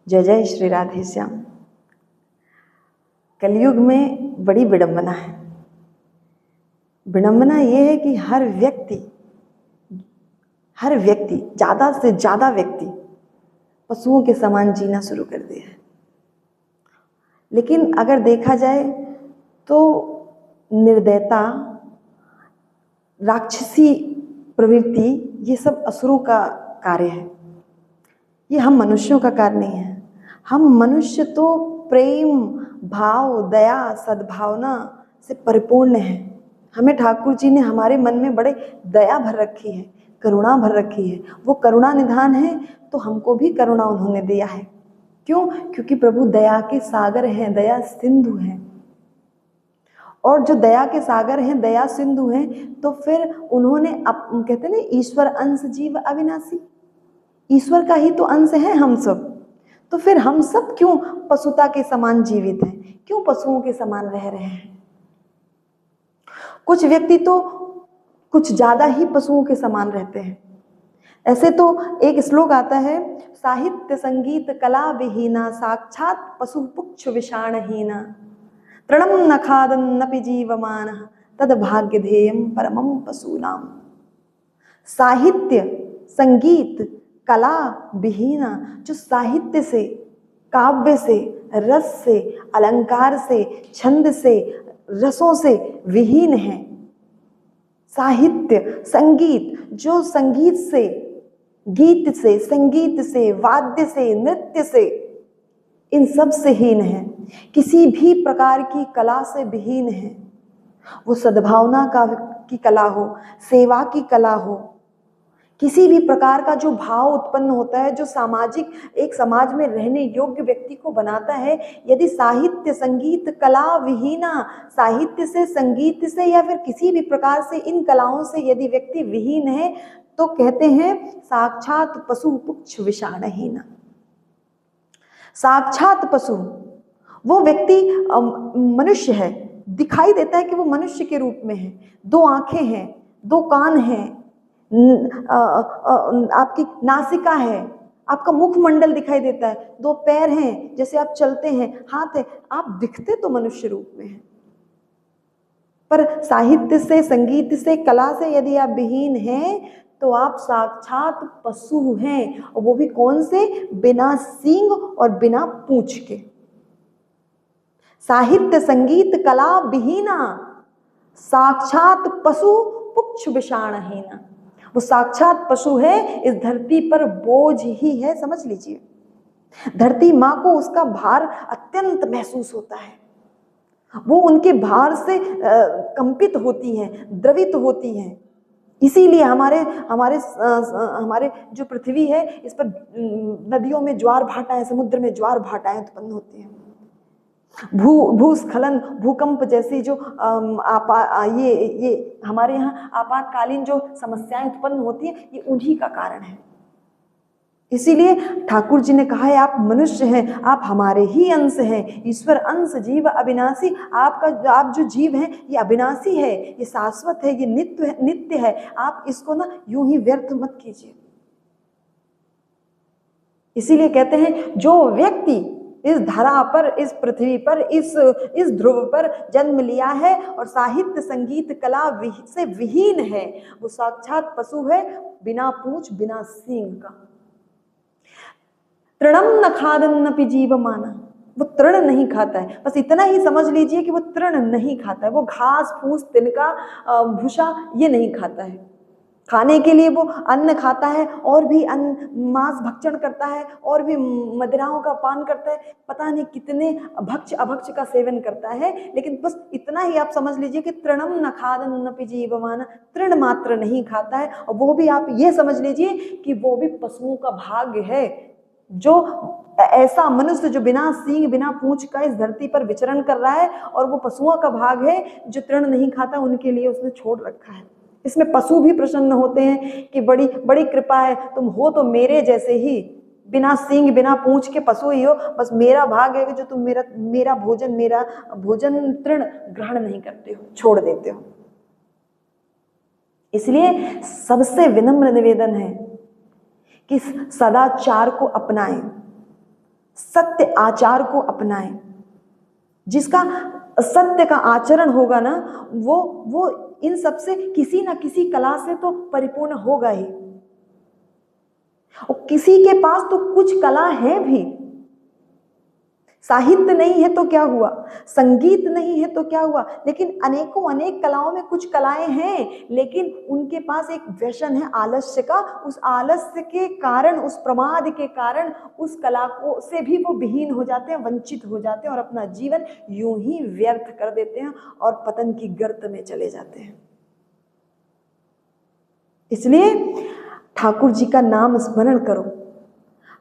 जय जय श्री राधे श्याम। कलयुग में बड़ी विडंबना है। विडंबना ये है कि हर व्यक्ति ज़्यादा से ज़्यादा व्यक्ति पशुओं के समान जीना शुरू कर दिया है। लेकिन अगर देखा जाए तो निर्दयता, राक्षसी प्रवृत्ति, ये सब असुरों का कार्य है। ये हम मनुष्यों का कार्य नहीं है। हम मनुष्य तो प्रेम, भाव, दया, सद्भावना से परिपूर्ण है। हमें ठाकुर जी ने हमारे मन में बड़े दया भर रखी है, करुणा भर रखी है। वो करुणा निधान है, तो हमको भी करुणा उन्होंने दिया है। क्यों? क्योंकि प्रभु दया के सागर हैं, दया सिंधु हैं। और जो दया के सागर हैं, दया सिंधु हैं, तो फिर उन्होंने कहते ना, ईश्वर अंश जीव अविनाशी, ईश्वर का ही तो अंश है हम सब। तो फिर हम सब क्यों पशुता के समान जीवित हैं? क्यों पशुओं के समान रह रहे हैं? कुछ व्यक्ति तो कुछ ज्यादा ही पशुओं के समान रहते हैं। ऐसे तो एक श्लोक आता है, साहित्य संगीत कला विहीना, साक्षात पशु पुक्ष विषाणहीना, तृणम न खादन नपि जीवमान, तद भाग्य ध्येयम परमम पशूनाम। साहित्य, संगीत, कला विहीना, जो साहित्य से, काव्य से, रस से, अलंकार से, छंद से, रसों से विहीन है। साहित्य, संगीत, जो संगीत से, गीत से, संगीत से, वाद्य से, नृत्य से, इन सब से हीन है। किसी भी प्रकार की कला से विहीन है। वो सद्भावना की कला हो, सेवा की कला हो, किसी भी प्रकार का जो भाव उत्पन्न होता है, जो सामाजिक, एक समाज में रहने योग्य व्यक्ति को बनाता है, यदि साहित्य, संगीत, कला विहीना, साहित्य से, संगीत से या फिर किसी भी प्रकार से इन कलाओं से यदि व्यक्ति विहीन है, तो कहते हैं साक्षात पशु पुक्ष विषाणहीना। साक्षात पशु, वो व्यक्ति मनुष्य है, दिखाई देता है कि वो मनुष्य के रूप में है। 2 आंखें हैं, 2 कान हैं, आपकी नासिका है, आपका मुखमंडल दिखाई देता है, 2 पैर हैं, जैसे आप चलते हैं, हाथ है, आप दिखते तो मनुष्य रूप में हैं। पर साहित्य से, संगीत से, कला से यदि आप विहीन हैं, तो आप साक्षात पशु हैं। और वो भी कौन से? बिना सींग और बिना पूंछ के। साहित्य, संगीत, कला विहीना, साक्षात पशु पुक्ष विषाणहीना। वो साक्षात पशु है, इस धरती पर बोझ ही है, समझ लीजिए। धरती माँ को उसका भार अत्यंत महसूस होता है। वो उनके भार से कंपित होती हैं, द्रवित होती हैं। इसीलिए हमारे जो पृथ्वी है, इस पर नदियों में ज्वार भाटाएं, समुद्र में ज्वार भाटाएं उत्पन्न होती हैं। भूस्खलन, भूकंप जैसी जो ये हमारे यहाँ आपातकालीन जो समस्याएं उत्पन्न होती हैं, ये उन्हीं का कारण है। इसीलिए ठाकुर जी ने कहा है, आप मनुष्य हैं, आप हमारे ही अंश हैं। ईश्वर अंश जीव अविनाशी। आप जो जीव हैं, ये अविनाशी है, ये शाश्वत है, ये नित्य है। आप इसको ना यूं ही व्यर्थ मत कीजिए। इसीलिए कहते हैं, जो व्यक्ति इस धरा पर, इस पृथ्वी पर, इस ध्रुव पर जन्म लिया है और साहित्य, संगीत, कला से विहीन है, वो साक्षात पशु है, बिना पूंछ, बिना सींग का। तृणम न खादन नपि जीवमाना। वो तृण नहीं खाता है। बस इतना ही समझ लीजिए कि वो तृण नहीं खाता है। वो घास फूस, तिनका, भूसा ये नहीं खाता है। खाने के लिए वो अन्न खाता है, और भी अन्न, मांस भक्षण करता है, और भी मदिराओं का पान करता है, पता नहीं कितने भक्ष अभक्ष का सेवन करता है। लेकिन बस इतना ही आप समझ लीजिए कि तृणम न खादन नपि जीवमाना, तृण मात्र नहीं खाता है। और वो भी आप ये समझ लीजिए कि वो भी पशुओं का भाग्य है। जो ऐसा मनुष्य जो बिना सींग, बिना पूंछ का इस धरती पर विचरण कर रहा है, और वो पशुओं का भाग है जो तृण नहीं खाता, उनके लिए उसने छोड़ रखा है। इसमें पशु भी प्रसन्न होते हैं कि बड़ी बड़ी कृपा है, तुम हो तो मेरे जैसे ही, बिना सींग, बिना पूंछ के पशु ही हो, बस मेरा भाग है कि जो तुम मेरा भोजन तृण ग्रहण नहीं करते हो, छोड़ देते हो। इसलिए सबसे विनम्र निवेदन है कि सदाचार को अपनाएं, सत्य आचार को अपनाएं। जिसका सत्य का आचरण होगा ना, वो इन सब से किसी ना किसी कला से तो परिपूर्ण होगा ही। और किसी के पास तो कुछ कला है भी। साहित्य नहीं है तो क्या हुआ, संगीत नहीं है तो क्या हुआ, लेकिन अनेक कलाओं में कुछ कलाएं हैं, लेकिन उनके पास एक व्यसन है आलस्य का। उस आलस्य के कारण, उस प्रमाद के कारण उस कला को से भी वो विहीन हो जाते हैं, वंचित हो जाते हैं और अपना जीवन यूं ही व्यर्थ कर देते हैं और पतन की गर्त में चले जाते हैं। इसलिए ठाकुर जी का नाम स्मरण करो,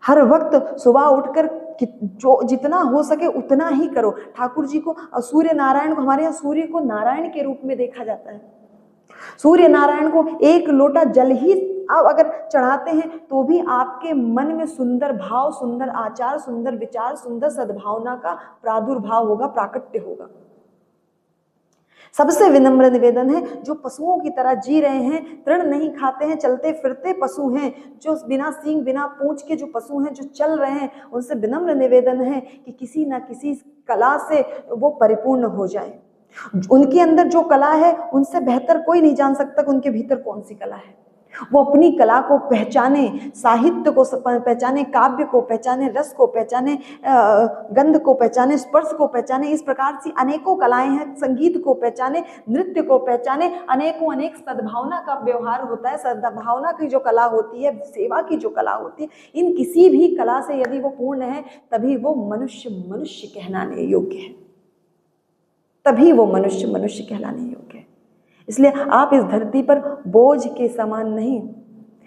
हर वक्त सुबह उठकर जो जितना हो सके उतना ही करो। ठाकुर जी को, सूर्य नारायण को, हमारे यहाँ सूर्य को नारायण के रूप में देखा जाता है। सूर्य नारायण को एक लोटा जल ही आप अगर चढ़ाते हैं तो भी आपके मन में सुंदर भाव, सुंदर आचार, सुंदर विचार, सुंदर सद्भावना का प्रादुर्भाव होगा, प्राकट्य होगा। सबसे विनम्र निवेदन है, जो पशुओं की तरह जी रहे हैं, तृण नहीं खाते हैं, चलते फिरते पशु हैं, जो बिना सींग बिना पूंछ के जो पशु हैं, जो चल रहे हैं, उनसे विनम्र निवेदन है कि किसी ना किसी कला से वो परिपूर्ण हो जाए। उनके अंदर जो कला है उनसे बेहतर कोई नहीं जान सकता कि उनके भीतर कौन सी कला है। वो अपनी कला को पहचाने, साहित्य को पहचाने, काव्य को पहचाने, रस को पहचाने, गंध को पहचाने, स्पर्श को पहचाने। इस प्रकार से अनेकों कलाएं हैं। संगीत को पहचाने, नृत्य को पहचाने, अनेक सद्भावना का व्यवहार होता है, सद्भावना की जो कला होती है, सेवा की जो कला होती है, इन किसी भी कला से यदि वो पूर्ण है तभी वो मनुष्य कहलाने योग्य है, तभी वो मनुष्य कहलाने योग्य है। इसलिए आप इस धरती पर बोझ के समान नहीं,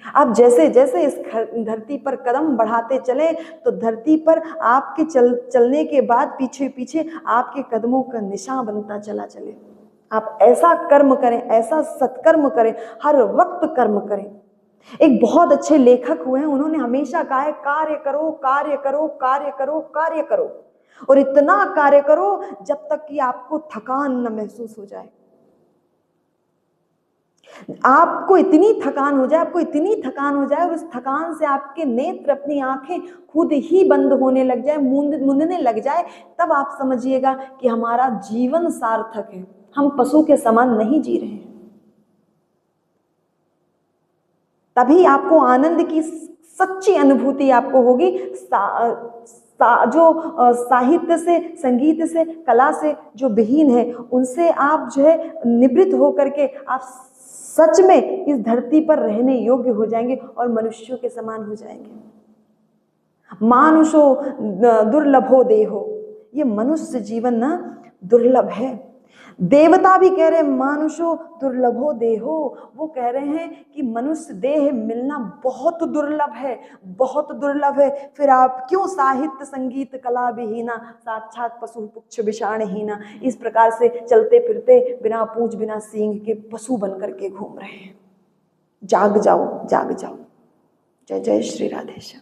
आप जैसे जैसे इस धरती पर कदम बढ़ाते चले तो धरती पर आपके चलने के बाद पीछे पीछे आपके कदमों का निशान बनता चला चले। आप ऐसा कर्म करें, ऐसा सत्कर्म करें, हर वक्त कर्म करें। एक बहुत अच्छे लेखक हुए हैं, उन्होंने हमेशा कहा है, कार्य करो, कार्य करो, कार्य करो, कार्य करो, और इतना कार्य करो जब तक कि आपको थकान न महसूस हो जाए। आपको इतनी थकान हो जाए, आपको इतनी थकान हो जाए और उस थकान से आपके नेत्र, अपनी आंखें खुद ही बंद होने लग जाए, मूंदने लग जाए, तब आप समझिएगा कि हमारा जीवन सार्थक है, हम पशु के समान नहीं जी रहे हैं। तभी आपको आनंद की सच्ची अनुभूति आपको होगी। जो साहित्य से, संगीत से, कला से जो विहीन है, उनसे आप जो है निवृत्त होकर के आप सच में इस धरती पर रहने योग्य हो जाएंगे और मनुष्यों के समान हो जाएंगे। मानुषो दुर्लभो देहो, ये मनुष्य जीवन ना दुर्लभ है। देवता भी कह रहे हैं मानुषो दुर्लभो देहो, वो कह रहे हैं कि मनुष्य देह मिलना बहुत दुर्लभ है, बहुत दुर्लभ है। फिर आप क्यों साहित्य संगीत कला विहीना, साक्षात पशु पुच्छ विषाणहीना, इस प्रकार से चलते फिरते बिना पूंछ बिना सींग के पशु बन करके घूम रहे हैं। जाग जाओ, जाग जाओ। जय जय श्री राधेश्याम।